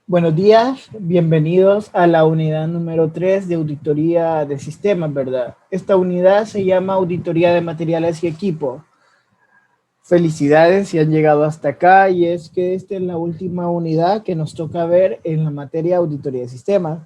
Buenos días, bienvenidos a la unidad número 3 de auditoría de sistemas, ¿verdad? Esta unidad se llama auditoría de materiales y equipo. Felicidades si han llegado hasta acá y es que esta es la última unidad que nos toca ver en la materia auditoría de sistemas.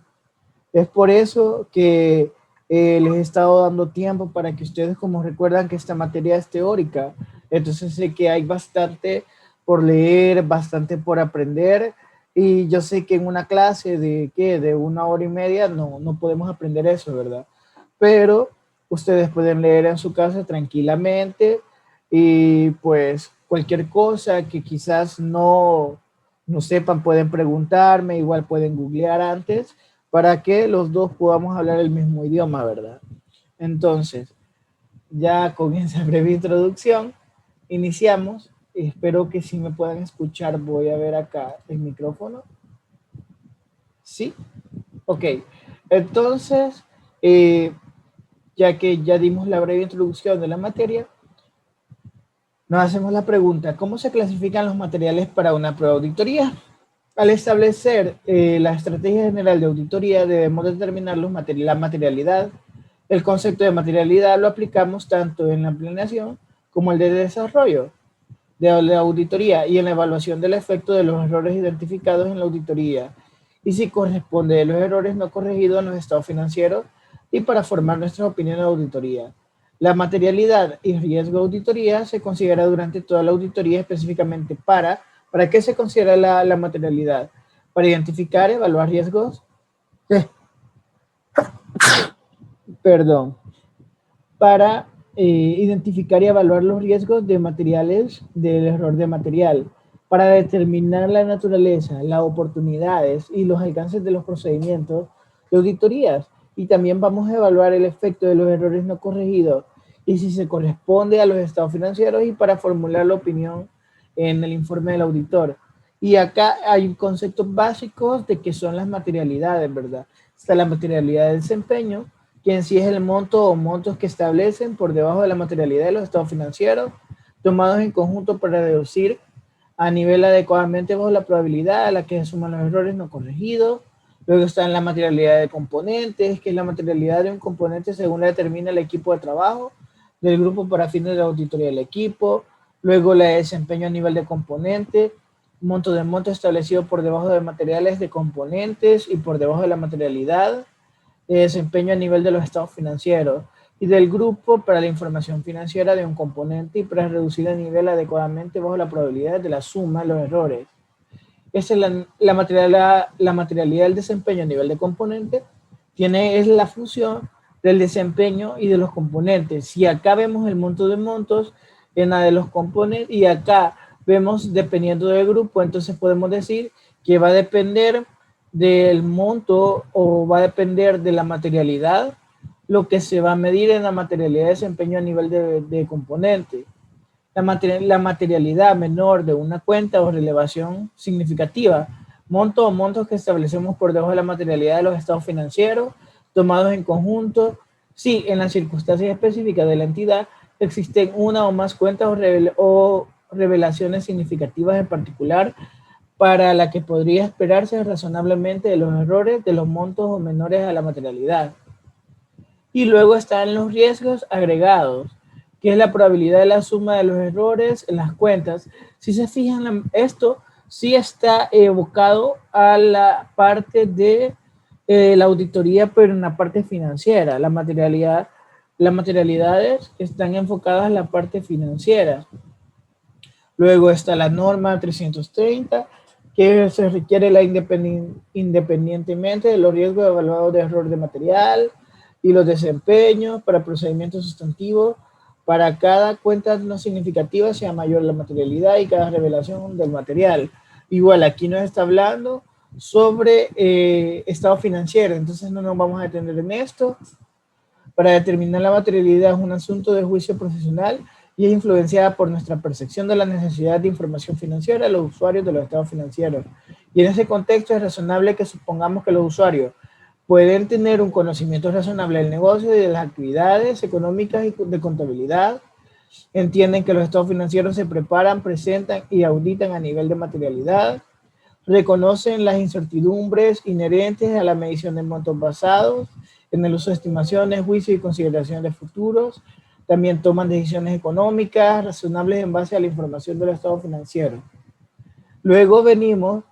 Es por eso que les he estado dando tiempo para que ustedes, como recuerdan que esta materia es teórica, entonces sé que hay bastante por leer, bastante por aprender, y yo sé que en una clase de, ¿qué? De 1 hora y media no podemos aprender eso, ¿verdad? Pero ustedes pueden leer en su casa tranquilamente y pues cualquier cosa que quizás no sepan pueden preguntarme, igual pueden googlear antes para que los dos podamos hablar el mismo idioma, ¿verdad? Entonces, ya con esa breve introducción, iniciamos. Espero que sí me puedan escuchar. Voy a ver acá el micrófono. Sí, ok. Entonces, eh, ya que ya dimos la breve introducción de la materia, nos hacemos la pregunta, ¿cómo se clasifican los materiales para una prueba de auditoría? Al establecer la estrategia general de auditoría, debemos determinar la materialidad. El concepto de materialidad lo aplicamos tanto en la planeación como el de desarrollo de la auditoría y en la evaluación del efecto de los errores identificados en la auditoría y si corresponde de los errores no corregidos en los estados financieros y para formar nuestra opinión de auditoría. La materialidad y riesgo de auditoría se considera durante toda la auditoría específicamente ¿para qué se considera la materialidad? Para identificar, evaluar riesgos, perdón, para identificar y evaluar los riesgos de materiales del error de material, para determinar la naturaleza, las oportunidades y los alcances de los procedimientos de auditorías. Y también vamos a evaluar el efecto de los errores no corregidos y si se corresponde a los estados financieros y para formular la opinión en el informe del auditor. Y acá hay conceptos básicos de qué son las materialidades, ¿verdad? Está la materialidad de desempeño, que en sí es el monto o montos que establecen por debajo de la materialidad de los estados financieros, tomados en conjunto para reducir a nivel adecuadamente bajo la probabilidad a la que se suman los errores no corregidos. Luego está la materialidad de componentes, que es la materialidad de un componente según la determina el equipo de trabajo del grupo para fines de auditoría del equipo. Luego la de desempeño a nivel de componente, monto de monto establecido por debajo de materiales de componentes y por debajo de la materialidad de desempeño a nivel de los estados financieros y del grupo para la información financiera de un componente y para reducir el nivel adecuadamente bajo la probabilidad de la suma de los errores. Esa es la materialidad del desempeño a nivel de componente, es la función del desempeño y de los componentes. Si acá vemos el monto de montos en la de los componentes y acá vemos dependiendo del grupo, entonces podemos decir que va a depender del monto o va a depender de la materialidad lo que se va a medir en la materialidad de desempeño a nivel de componente. La materialidad menor de una cuenta o relevación significativa, monto o montos que establecemos por debajo de la materialidad de los estados financieros, tomados en conjunto, si en las circunstancias específicas de la entidad existen una o más cuentas o revelaciones significativas en particular para la que podría esperarse razonablemente de los errores de los montos o menores a la materialidad. Y luego están los riesgos agregados, que es la probabilidad de la suma de los errores en las cuentas. Si se fijan, esto sí está evocado a la parte de la auditoría, pero en la parte financiera. Las materialidades están enfocadas en la parte financiera. Luego está la norma 330, que se requiere independientemente de los riesgos evaluados de error de material y los desempeños para procedimientos sustantivos. Para cada cuenta no significativa sea mayor la materialidad y cada revelación del material. Igual aquí nos está hablando sobre estado financiero, entonces no nos vamos a detener en esto. Para determinar la materialidad es un asunto de juicio profesional y es influenciada por nuestra percepción de la necesidad de información financiera de los usuarios de los estados financieros. Y en ese contexto es razonable que supongamos que los usuarios pueden tener un conocimiento razonable del negocio y de las actividades económicas y de contabilidad, entienden que los estados financieros se preparan, presentan y auditan a nivel de materialidad, reconocen las incertidumbres inherentes a la medición de montos basados en el uso de estimaciones, juicios y consideraciones de futuros. También toman decisiones económicas razonables en base a la información del estado financiero. Luego venimos,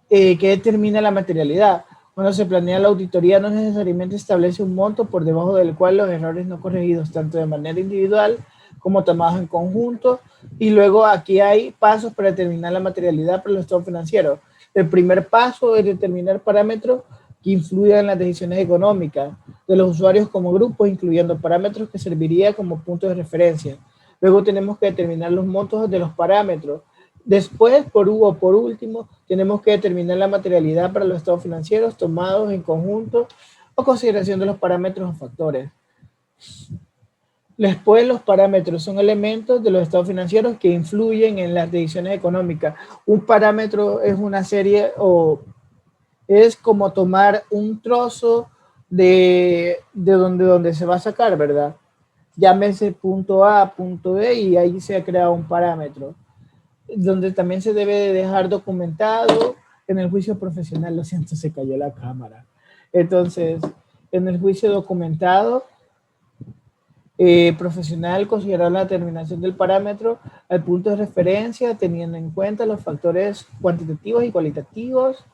¿qué determina la materialidad? Cuando se planea la auditoría no necesariamente establece un monto por debajo del cual los errores no corregidos, tanto de manera individual como tomados en conjunto. Y luego aquí hay pasos para determinar la materialidad para los estados financieros. El primer paso es determinar parámetros que influyan en las decisiones económicas de los usuarios como grupos, incluyendo parámetros que servirían como puntos de referencia. Luego tenemos que determinar los montos de los parámetros. Después, por último, tenemos que determinar la materialidad para los estados financieros tomados en conjunto o consideración de los parámetros o factores. Después, los parámetros son elementos de los estados financieros que influyen en las decisiones económicas. Un parámetro es una serie o es como tomar un trozo de donde se va a sacar, ¿verdad? Llámese punto A, punto B y ahí se ha creado un parámetro, donde también se debe de dejar documentado en el juicio profesional. Lo siento, se cayó la cámara. Entonces, en el juicio documentado profesional, considerar la determinación del parámetro al punto de referencia, teniendo en cuenta los factores cuantitativos y cualitativos.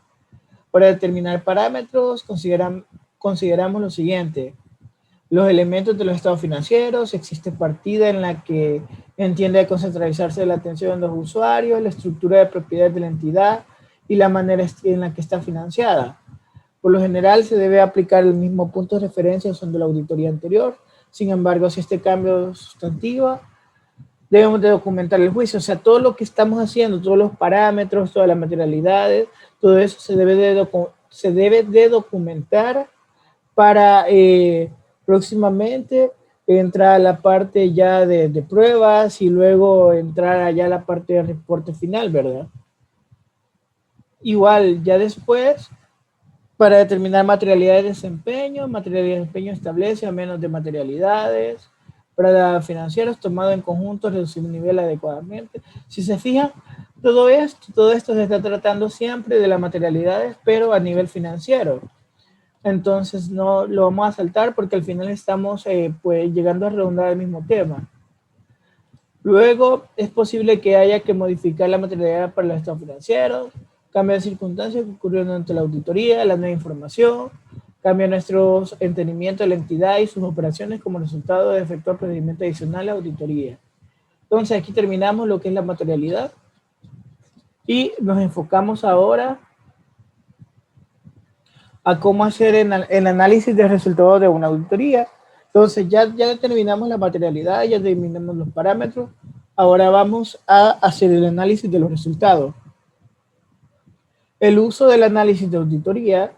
Para determinar parámetros, consideramos lo siguiente: los elementos de los estados financieros, existe partida en la que entiende a concentralizarse la atención de los usuarios, la estructura de propiedad de la entidad y la manera en la que está financiada. Por lo general se debe aplicar el mismo punto de referencia son de la auditoría anterior. Sin embargo, si este cambio es sustantivo, debemos de documentar el juicio. O sea, todo lo que estamos haciendo, todos los parámetros, todas las materialidades, todo eso se debe de documentar para próximamente entrar a la parte ya de pruebas y luego entrar allá a la parte de reporte final, ¿verdad? Igual, ya después, para determinar materialidad de desempeño establece a menos de materialidades. Para financieros, tomado en conjunto, reducir el nivel adecuadamente. Si se fijan, todo esto se está tratando siempre de las materialidades, pero a nivel financiero. Entonces no lo vamos a saltar porque al final estamos pues llegando a redundar el mismo tema. Luego es posible que haya que modificar la materialidad para los estados financieros, cambio de circunstancias que ocurrieron durante la auditoría, la nueva información, cambia nuestro entendimiento de la entidad y sus operaciones como resultado de efectuar procedimiento adicional a la auditoría. Entonces aquí terminamos lo que es la materialidad y nos enfocamos ahora a cómo hacer el análisis de resultados de una auditoría. Entonces ya determinamos la materialidad, ya determinamos los parámetros. Ahora vamos a hacer el análisis de los resultados. El uso del análisis de auditoría,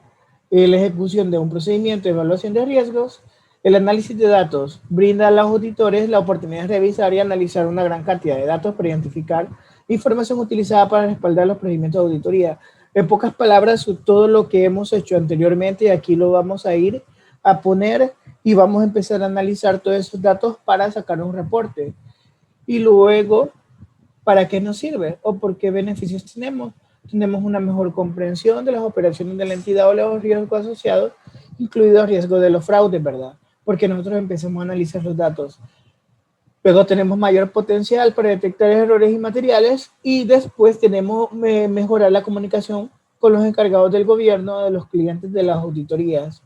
la ejecución de un procedimiento de evaluación de riesgos. El análisis de datos brinda a los auditores la oportunidad de revisar y analizar una gran cantidad de datos para identificar información utilizada para respaldar los procedimientos de auditoría. En pocas palabras, todo lo que hemos hecho anteriormente, aquí lo vamos a ir a poner y vamos a empezar a analizar todos esos datos para sacar un reporte. Y luego, ¿para qué nos sirve? ¿O por qué beneficios tenemos? Tenemos una mejor comprensión de las operaciones de la entidad o los riesgos asociados, incluidos riesgos de los fraudes, ¿verdad? Porque nosotros empezamos a analizar los datos. Luego tenemos mayor potencial para detectar errores inmateriales y después tenemos mejorar la comunicación con los encargados del gobierno, de los clientes de las auditorías.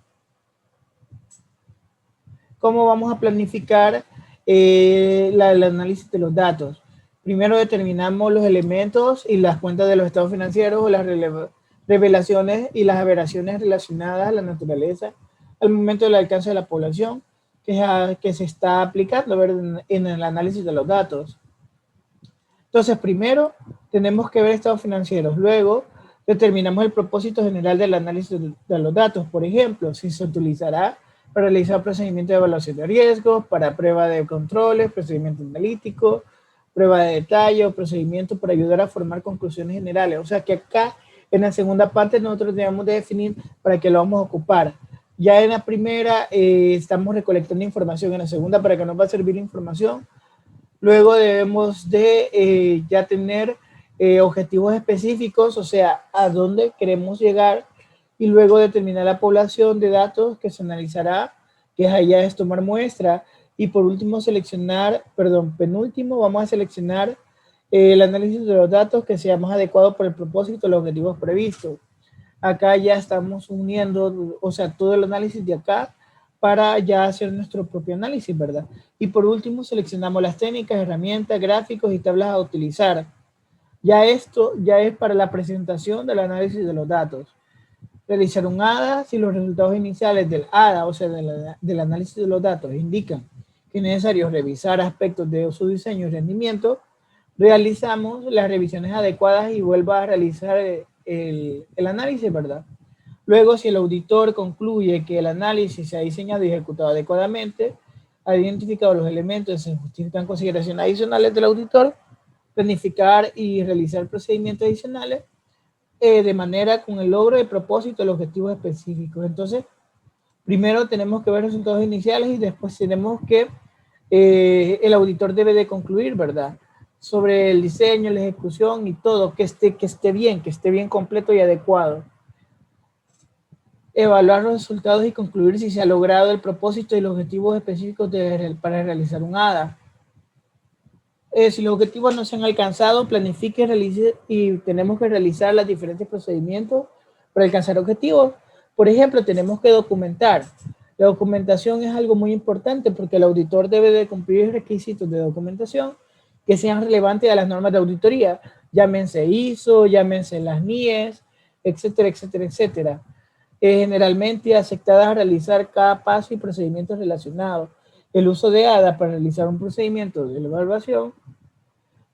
¿Cómo vamos a planificar el análisis de los datos? Primero determinamos los elementos y las cuentas de los estados financieros o las revelaciones y las aberraciones relacionadas a la naturaleza al momento del alcance de la población que se está aplicando, ¿verdad?, en el análisis de los datos. Entonces, primero tenemos que ver estados financieros. Luego determinamos el propósito general del análisis de los datos. Por ejemplo, si se utilizará para realizar procedimientos de evaluación de riesgos, para prueba de controles, procedimiento analítico, prueba de detalle o procedimiento para ayudar a formar conclusiones generales. O sea que acá en la segunda parte nosotros debemos de definir para qué lo vamos a ocupar. Ya en la primera estamos recolectando información, en la segunda para qué nos va a servir la información. Luego debemos de ya tener objetivos específicos, o sea, a dónde queremos llegar, y luego determinar la población de datos que se analizará, que allá es tomar muestra, y por último penúltimo, vamos a seleccionar el análisis de los datos que sea más adecuado por el propósito y los objetivos previstos. Acá ya estamos uniendo, o sea, todo el análisis de acá para ya hacer nuestro propio análisis, ¿verdad? Y por último, seleccionamos las técnicas, herramientas, gráficos y tablas a utilizar. Ya esto ya es para la presentación del análisis de los datos. Realizar un ADA si los resultados iniciales del ADA, o sea, del análisis de los datos, indican que es necesario revisar aspectos de su diseño y rendimiento, realizamos las revisiones adecuadas y vuelva a realizar el análisis, ¿verdad? Luego, si el auditor concluye que el análisis se ha diseñado y ejecutado adecuadamente, ha identificado los elementos que se justifican consideraciones adicionales del auditor, planificar y realizar procedimientos adicionales de manera con el logro de propósito de los objetivos específicos. Entonces, primero tenemos que ver resultados iniciales y después tenemos que el auditor debe de concluir, ¿verdad? Sobre el diseño, la ejecución y todo, que esté bien completo y adecuado. Evaluar los resultados y concluir si se ha logrado el propósito y los objetivos específicos para realizar un ADA. Si los objetivos no se han alcanzado, planifique, realice y tenemos que realizar los diferentes procedimientos para alcanzar objetivos. Por ejemplo, tenemos que documentar. La documentación es algo muy importante porque el auditor debe de cumplir requisitos de documentación que sean relevantes a las normas de auditoría. Llámense ISO, llámense las NIES, etcétera, etcétera, etcétera. Generalmente aceptadas a realizar cada paso y procedimientos relacionados. El uso de ADA para realizar un procedimiento de evaluación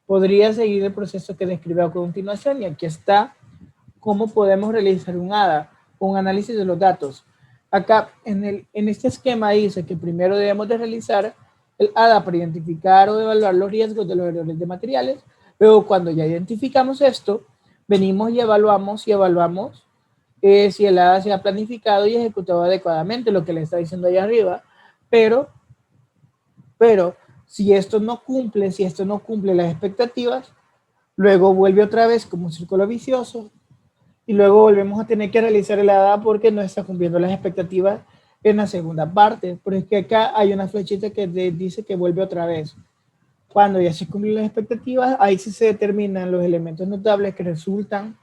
podría seguir el proceso que describe a continuación, y aquí está cómo podemos realizar un ADA, un análisis de los datos. Acá en este esquema dice que primero debemos de realizar el ADA para identificar o evaluar los riesgos de los errores de materiales. Luego, cuando ya identificamos esto, venimos y evaluamos si el ADA se ha planificado y ejecutado adecuadamente, lo que le está diciendo ahí arriba, pero si esto no cumple las expectativas, luego vuelve otra vez como un círculo vicioso y luego volvemos a tener que realizar el ADA porque no está cumpliendo las expectativas en la segunda parte. Pero es que acá hay una flechita que dice que vuelve otra vez. Cuando ya se cumplen las expectativas, ahí sí se determinan los elementos notables que resultan.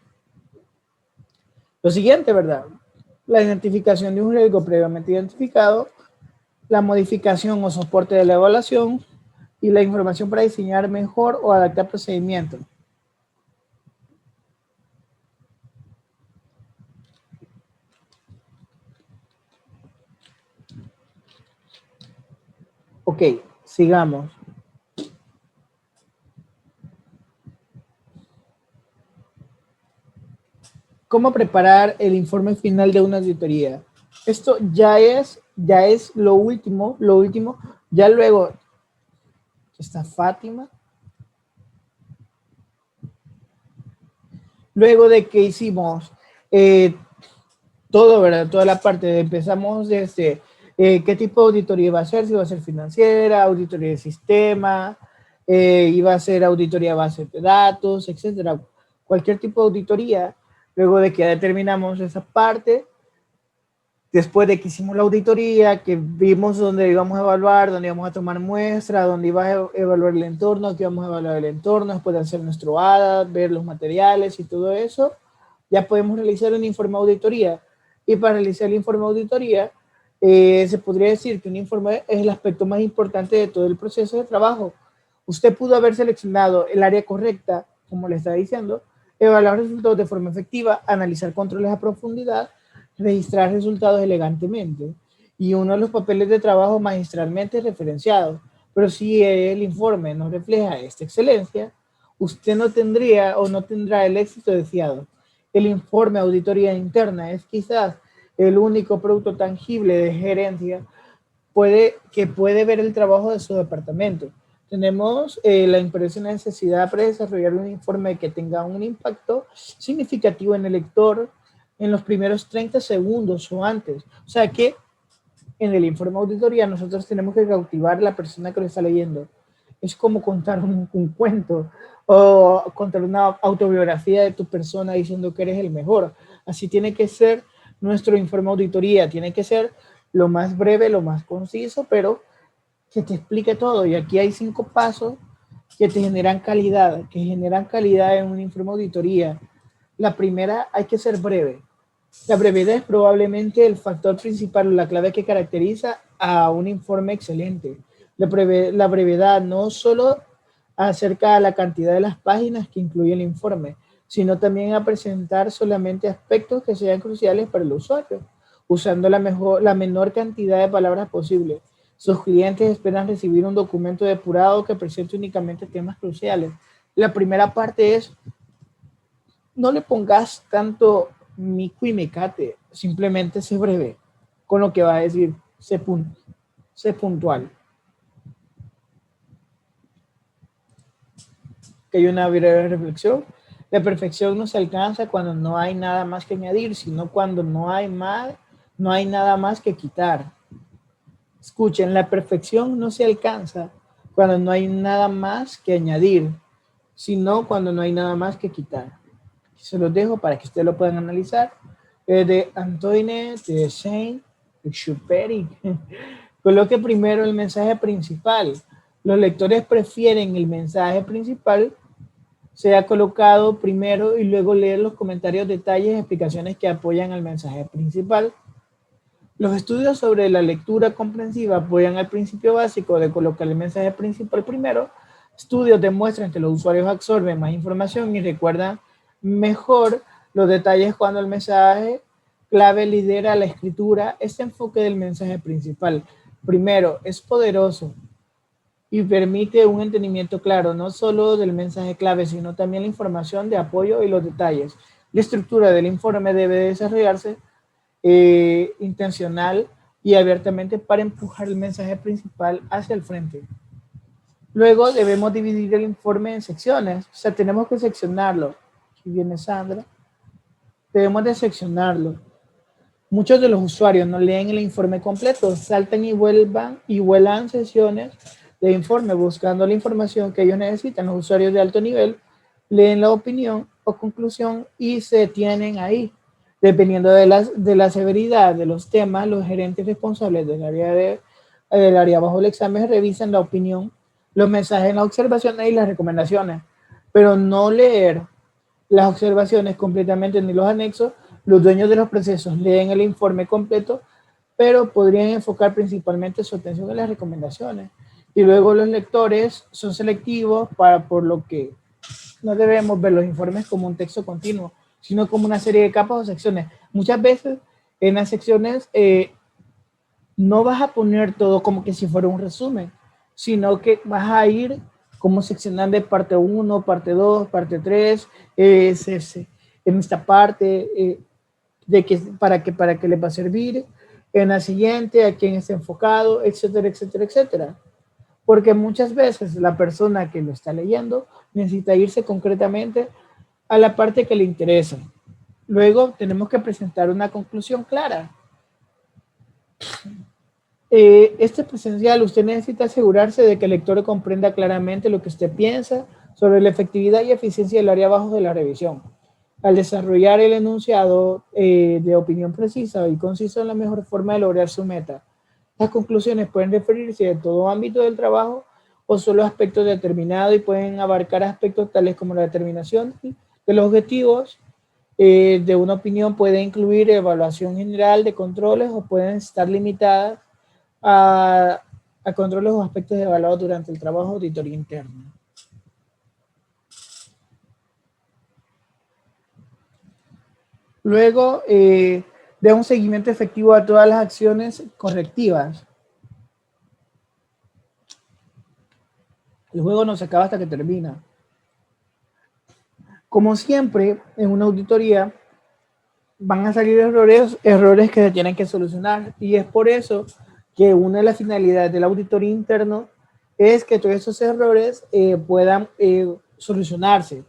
Lo siguiente, ¿verdad? La identificación de un riesgo previamente identificado, la modificación o soporte de la evaluación y la información para diseñar mejor o adaptar procedimientos. Ok, sigamos. ¿Cómo preparar el informe final de una auditoría? Esto ya es lo último. Ya luego está Fátima. Luego de que hicimos todo, ¿verdad? Toda la parte de empezamos desde qué tipo de auditoría iba a ser, si iba a ser financiera, auditoría de sistema, iba a ser auditoría base de datos, etcétera. Cualquier tipo de auditoría. Luego de que ya determinamos esa parte, después de que hicimos la auditoría, que vimos dónde íbamos a evaluar, dónde íbamos a tomar muestra, dónde iba a evaluar el entorno, que íbamos a evaluar el entorno, después de hacer nuestro ADA, ver los materiales y todo eso, ya podemos realizar un informe de auditoría. Y para realizar el informe de auditoría, se podría decir que un informe es el aspecto más importante de todo el proceso de trabajo. Usted pudo haber seleccionado el área correcta, como le estaba diciendo, evaluar resultados de forma efectiva, analizar controles a profundidad, registrar resultados elegantemente y uno de los papeles de trabajo magistralmente referenciados. Pero si el informe no refleja esta excelencia, usted no tendría o no tendrá el éxito deseado. El informe de auditoría interna es quizás el único producto tangible de gerencia que puede ver el trabajo de su departamento. Tenemos la impresión y necesidad para desarrollar un informe que tenga un impacto significativo en el lector en los primeros 30 segundos o antes. O sea que en el informe de auditoría nosotros tenemos que cautivar a la persona que lo está leyendo. es como contar un cuento o contar una autobiografía de tu persona diciendo que eres el mejor. Así tiene que ser nuestro informe de auditoría, tiene que ser lo más breve, lo más conciso, pero que te explique todo. Y aquí hay 5 pasos que te generan calidad, que generan calidad en un informe de auditoría. La primera, hay que ser breve. La brevedad es probablemente el factor principal o la clave que caracteriza a un informe excelente. La brevedad no solo acerca de la cantidad de las páginas que incluye el informe, sino también a presentar solamente aspectos que sean cruciales para el usuario, usando la menor cantidad de palabras posible. Sus clientes esperan recibir un documento depurado que presente únicamente temas cruciales. La primera parte es, no le pongas tanto mico y mecate, simplemente sé breve con lo que va a decir, sé puntual. Que hay una breve reflexión. La perfección no se alcanza cuando no hay nada más que añadir, sino cuando no hay nada más que quitar. Escuchen, la perfección no se alcanza cuando no hay nada más que añadir, sino cuando no hay nada más que quitar. Se los dejo para que ustedes lo puedan analizar. De Antoine de Saint-Exupéry. Coloque primero el mensaje principal. Los lectores prefieren el mensaje principal sea colocado primero y luego leer los comentarios, detalles y explicaciones que apoyan al mensaje principal. Los estudios sobre la lectura comprensiva apoyan al principio básico de colocar el mensaje principal primero. Estudios demuestran que los usuarios absorben más información y recuerdan mejor los detalles cuando el mensaje clave lidera la escritura. Este enfoque del mensaje principal, primero, es poderoso y permite un entendimiento claro, no solo del mensaje clave, sino también la información de apoyo y los detalles. La estructura del informe debe desarrollarse intencional y abiertamente para empujar el mensaje principal hacia el frente. Luego debemos dividir el informe en secciones, o sea, tenemos que seccionarlo. Aquí viene Sandra. Debemos de seccionarlo. Muchos de los usuarios no leen el informe completo, saltan y vuelan sesiones de informe buscando la información que ellos necesitan. Los usuarios de alto nivel leen la opinión o conclusión y se detienen ahí. Dependiendo de la severidad de los temas, los gerentes responsables del área bajo el examen revisan la opinión, los mensajes, las observaciones y las recomendaciones, pero no leer las observaciones completamente ni los anexos. Los dueños de los procesos leen el informe completo, pero podrían enfocar principalmente su atención en las recomendaciones. Y luego los lectores son selectivos, por lo que no debemos ver los informes como un texto continuo, sino como una serie de capas o secciones. Muchas veces en las secciones no vas a poner todo como que si fuera un resumen, sino que vas a ir como seccionando de parte 1, parte 2, parte 3, en esta parte, para que les va a servir, en la siguiente, a quién está enfocado, etcétera, etcétera, etcétera. Porque muchas veces la persona que lo está leyendo necesita irse concretamente a la parte que le interesa. Luego tenemos que presentar una conclusión clara. Este presencial, usted necesita asegurarse de que el lector comprenda claramente lo que usted piensa sobre la efectividad y eficiencia del área abajo de la revisión. Al desarrollar el enunciado de opinión precisa y concisa, es la mejor forma de lograr su meta. Las conclusiones pueden referirse a todo ámbito del trabajo o solo aspectos determinados y pueden abarcar aspectos tales como la determinación de los objetivos de una opinión, puede incluir evaluación general de controles o pueden estar limitadas a controles o aspectos evaluados durante el trabajo de auditoría interna. Luego, de un seguimiento efectivo a todas las acciones correctivas. El juego no se acaba hasta que termina. Como siempre, en una auditoría van a salir errores que se tienen que solucionar, y es por eso que una de las finalidades del auditoría interno es que todos esos errores puedan solucionarse,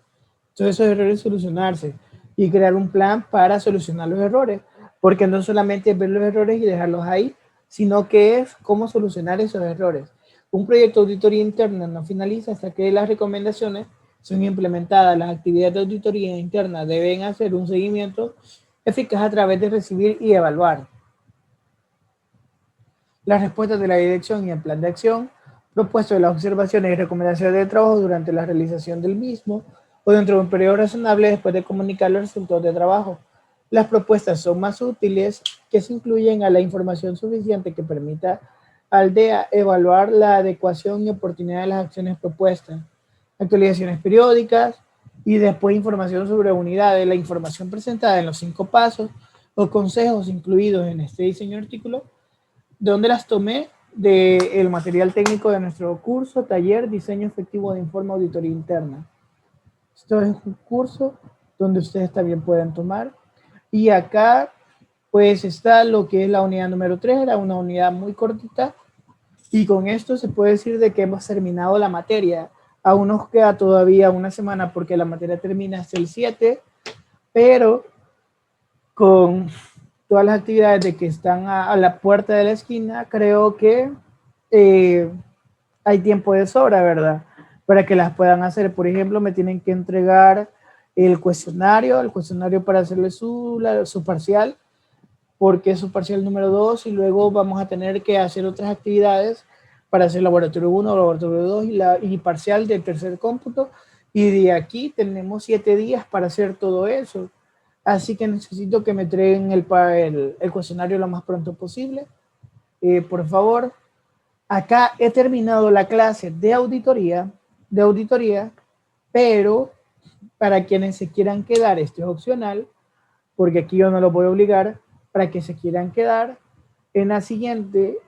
y crear un plan para solucionar los errores, porque no solamente es ver los errores y dejarlos ahí, sino que es cómo solucionar esos errores. Un proyecto de auditoría interna no finaliza hasta que las recomendaciones son implementadas. Las actividades de auditoría interna deben hacer un seguimiento eficaz a través de recibir y evaluar las respuestas de la dirección y el plan de acción, propuesto de las observaciones y recomendaciones de trabajo durante la realización del mismo o dentro de un periodo razonable después de comunicar los resultados de trabajo. Las propuestas son más útiles que se incluyen a la información suficiente que permita al DEA evaluar la adecuación y oportunidad de las acciones propuestas, actualizaciones periódicas y después información sobre unidades. La información presentada en los 5 pasos o consejos incluidos en este diseño artículo, ¿de dónde las tomé? Del material técnico de nuestro curso, taller, diseño efectivo de informe auditoría interna. Esto es un curso donde ustedes también pueden tomar. Y acá, pues está lo que es la unidad número 3, era una unidad muy cortita. Y con esto se puede decir de que hemos terminado la materia. Aún nos queda todavía una semana porque la materia termina hasta el 7, pero con todas las actividades de que están a la puerta de la esquina, creo que hay tiempo de sobra, ¿verdad? Para que las puedan hacer. Por ejemplo, me tienen que entregar el cuestionario para hacerle su parcial, porque es su parcial número 2, y luego vamos a tener que hacer otras actividades para hacer laboratorio 1, laboratorio 2 y parcial del tercer cómputo. Y de aquí tenemos 7 días para hacer todo eso. Así que necesito que me entreguen el cuestionario lo más pronto posible. Por favor, acá he terminado la clase de auditoría, pero para quienes se quieran quedar, esto es opcional, porque aquí yo no lo voy a obligar, para que se quieran quedar, en la siguiente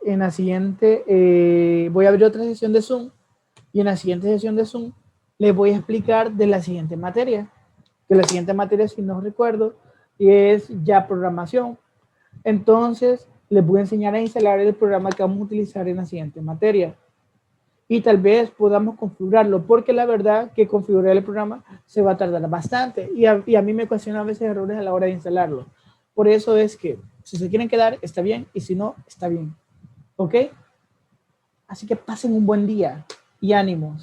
voy a abrir otra sesión de Zoom, y en la siguiente sesión de Zoom les voy a explicar de la siguiente materia, que la siguiente materia, si no recuerdo, es ya programación. Entonces, les voy a enseñar a instalar el programa que vamos a utilizar en la siguiente materia. Y tal vez podamos configurarlo, porque la verdad que configurar el programa se va a tardar bastante. Y a mí me ocasionan a veces errores a la hora de instalarlo. Por eso es que, si se quieren quedar, está bien. Y si no, está bien. ¿Ok? Así que pasen un buen día y ánimos.